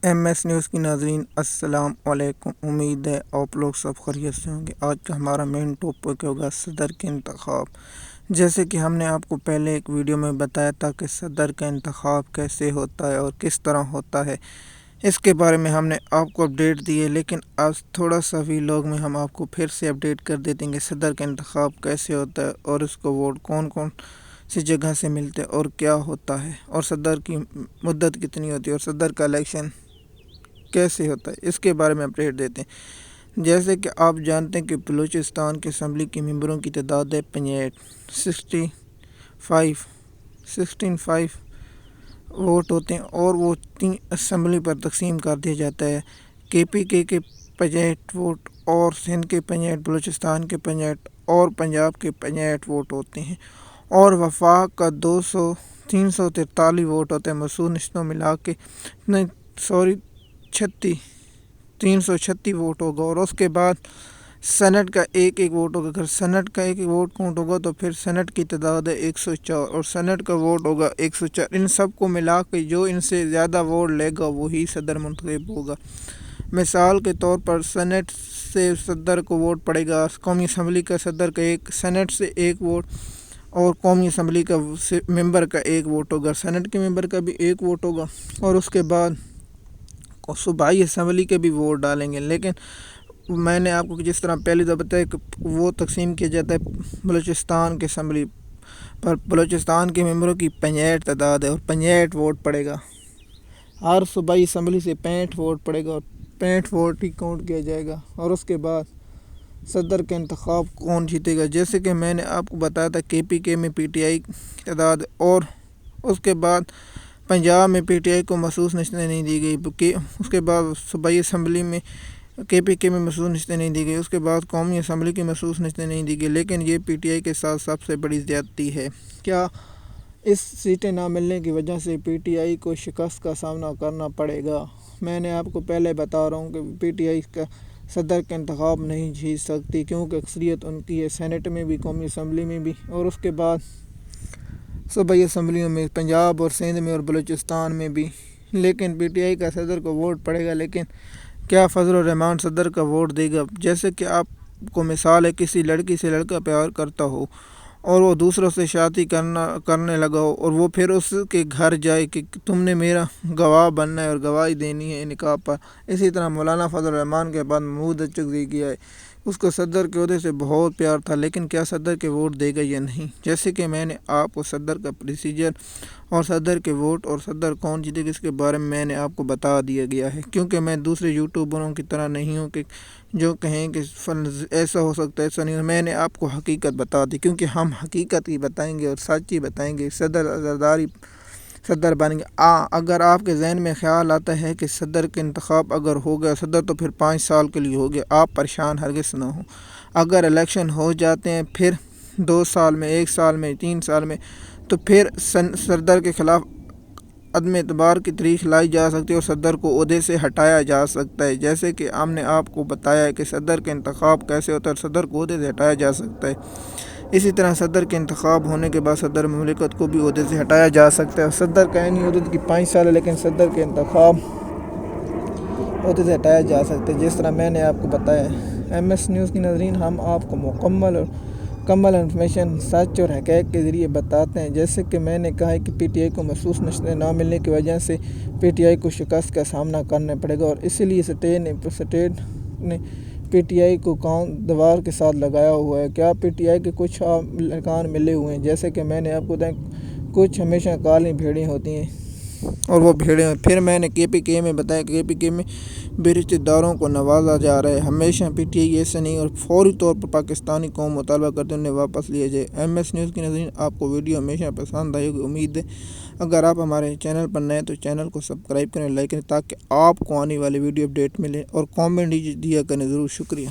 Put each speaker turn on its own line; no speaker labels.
M S news کی ناظرین السلام علیکم۔ امید ہے آپ لوگ سب خیریت سے ہوں گے۔ آج کا ہمارا مین ٹاپک ہوگا صدر کے انتخاب۔ جیسے کہ ہم نے آپ کو پہلے ایک ویڈیو میں بتایا تھا کہ صدر کا انتخاب کیسے ہوتا ہے اور کس طرح ہوتا ہے، اس کے بارے میں ہم نے آپ کو اپڈیٹ دی ہے، لیکن آج تھوڑا سا ویلاگ میں ہم آپ کو پھر سے اپڈیٹ کر دیتے ہیں کہ صدر کا انتخاب کیسے ہوتا ہے اور اس کو ووٹ کون کون سی جگہ سے ملتے اور کیا ہوتا ہے، اور صدر کی مدت کتنی ہوتی ہے، اور صدر کا الیکشن کیسے ہوتا ہے، اس کے بارے میں اپڈیٹ دیتے ہیں۔ جیسے کہ آپ جانتے ہیں کہ بلوچستان کے اسمبلی کے ممبروں کی تعداد ہے 65 ووٹ ہوتے ہیں، اور وہ 3 اسمبلی پر تقسیم کر دیا جاتا ہے۔ KPK کے 65 ووٹ، اور سندھ کے 65، بلوچستان کے 65 اور پنجاب کے 65 ووٹ ہوتے ہیں، اور وفاق کا 343 ووٹ ہوتے ہیں۔ مسعود نشستوں ملا کے 336 ووٹ ہوگا، اور اس کے بعد سینٹ کا ایک ووٹ ہوگا۔ اگر سینٹ کا ایک ووٹ کاؤنٹ ہوگا تو پھر سینٹ کی تعداد ہے 104، اور سینٹ کا ووٹ ہوگا 104۔ ان سب کو ملا کے جو ان سے زیادہ ووٹ لے گا وہی صدر منتخب ہوگا۔ مثال کے طور پر سینٹ سے صدر کو ووٹ پڑے گا، قومی اسمبلی کا صدر کا سینٹ سے 1 ووٹ، اور قومی اسمبلی کا ممبر کا 1 ووٹ ہوگا، سینٹ کے ممبر کا بھی 1 ووٹ ہوگا، اور اس کے بعد صوبائی اسمبلی کے بھی ووٹ ڈالیں گے۔ لیکن میں نے آپ کو جس طرح پہلی دفعہ بتایا کہ وہ تقسیم کیا جاتا ہے بلوچستان کے اسمبلی پر۔ بلوچستان کے ممبروں کی 65 تعداد ہے، اور 65 ووٹ پڑے گا۔ ہر صوبائی اسمبلی سے 65 ووٹ پڑے گا، اور 65 ووٹ ہی کاؤنٹ کیا جائے گا، اور اس کے بعد صدر کا انتخاب کون جیتے گا۔ جیسے کہ میں نے آپ کو بتایا تھا KPK میں PTI کی تعداد، اور اس کے بعد پنجاب میں PTI کو مخصوص نشستیں نہیں دی گئی، اس کے بعد صوبائی اسمبلی میں KPK میں مخصوص نشستیں نہیں دی گئی، اس کے بعد قومی اسمبلی کی مخصوص نشستیں نہیں دی گئی۔ لیکن یہ PTI کے ساتھ سب سے بڑی زیادتی ہے۔ کیا اس سیٹیں نہ ملنے کی وجہ سے PTI کو شکست کا سامنا کرنا پڑے گا؟ میں نے آپ کو پہلے بتا رہا ہوں کہ PTI کا صدر کا انتخاب نہیں جیت سکتی، کیونکہ اکثریت ان کی ہے سینٹ میں بھی، قومی اسمبلی میں بھی، اور اس کے بعد صوبائی اسمبلیوں میں پنجاب اور سندھ میں اور بلوچستان میں بھی۔ لیکن PTI کا صدر کو ووٹ پڑے گا، لیکن کیا فضل الرحمان صدر کا ووٹ دے گا؟ جیسے کہ آپ کو مثال ہے، کسی لڑکی سے لڑکا پیار کرتا ہو اور وہ دوسروں سے شادی کرنے لگا ہو، اور وہ پھر اس کے گھر جائے کہ تم نے میرا گواہ بننا ہے اور گواہی دینی ہے نکاح پر۔ اسی طرح مولانا فضل الرحمان کے بعد محمود اچکزئی کیا ہے، اس کو صدر کے عہدے سے بہت پیار تھا، لیکن کیا صدر کے ووٹ دے گا یا نہیں؟ جیسے کہ میں نے آپ کو صدر کا پروسیجر اور صدر کے ووٹ اور صدر کون جیتے گا اس کے بارے میں نے آپ کو بتا دیا گیا ہے، کیونکہ میں دوسرے یوٹیوبروں کی طرح نہیں ہوں کہ جو کہیں کہ ایسا ہو سکتا ہے ایسا نہیں۔ میں نے آپ کو حقیقت بتا دی، کیونکہ ہم حقیقت ہی بتائیں گے اور سچ ہی بتائیں گے۔ صدر بن گے۔ اگر آپ کے ذہن میں خیال آتا ہے کہ صدر کا انتخاب اگر ہو گیا صدر تو پھر 5 سال کے لیے ہو گیا، آپ پریشان ہرگز نہ ہوں۔ اگر الیکشن ہو جاتے ہیں پھر 2 سال میں، 1 سال میں، 3 سال میں، تو پھر صدر کے خلاف عدم اعتبار کی تاریخ لائی جا سکتی ہے اور صدر کو عہدے سے ہٹایا جا سکتا ہے۔ جیسے کہ ہم نے آپ کو بتایا ہے کہ صدر کا انتخاب کیسے ہوتا ہے اور صدر کو عہدے سے ہٹایا جا سکتا ہے۔ اسی طرح صدر کے انتخاب ہونے کے بعد صدر مملکت کو بھی عہدے سے ہٹایا جا سکتا ہے۔ صدر کا عینی عہدے کی 5 سال ہے، لیکن صدر کے انتخاب عہدے سے ہٹایا جا سکتا ہے، جس طرح میں نے آپ کو بتایا ہے۔ ایم ایس نیوز کی ناظرین، ہم آپ کو مکمل انفارمیشن سچ اور حقائق کے ذریعے بتاتے ہیں۔ جیسے کہ میں نے کہا ہے کہ PTI کو مخصوص نشستیں نہ ملنے کی وجہ سے PTI کو شکست کا سامنا کرنا پڑے گا، اور اسی لیے اسٹیٹ نے PTI کو دیوار کے ساتھ لگایا ہوا ہے۔ کیا PTI کے کچھ ارکان ملے ہوئے ہیں؟ جیسے کہ میں نے آپ کو بتایا کچھ ہمیشہ کالی بھیڑیں ہوتی ہیں، اور وہ بھیڑیں پھر میں نے KPK میں بتایا کہ KPK میں بے رشتے داروں کو نوازا جا رہا ہے۔ ہمیشہ PTI ایسا نہیں، اور فوری طور پر پاکستانی قوم مطالبہ کرتے انہیں واپس لیا جائے۔ ایم ایس نیوز کی ناظرین، آپ کو ویڈیو ہمیشہ پسند آئی ہوگی، امید ہے۔ اگر آپ ہمارے چینل پر نئے تو چینل کو سبسکرائب کریں، لائک کریں، تاکہ آپ کو آنے والی ویڈیو اپڈیٹ ملے، اور کامنٹ دیا کریں ضرور۔ شکریہ۔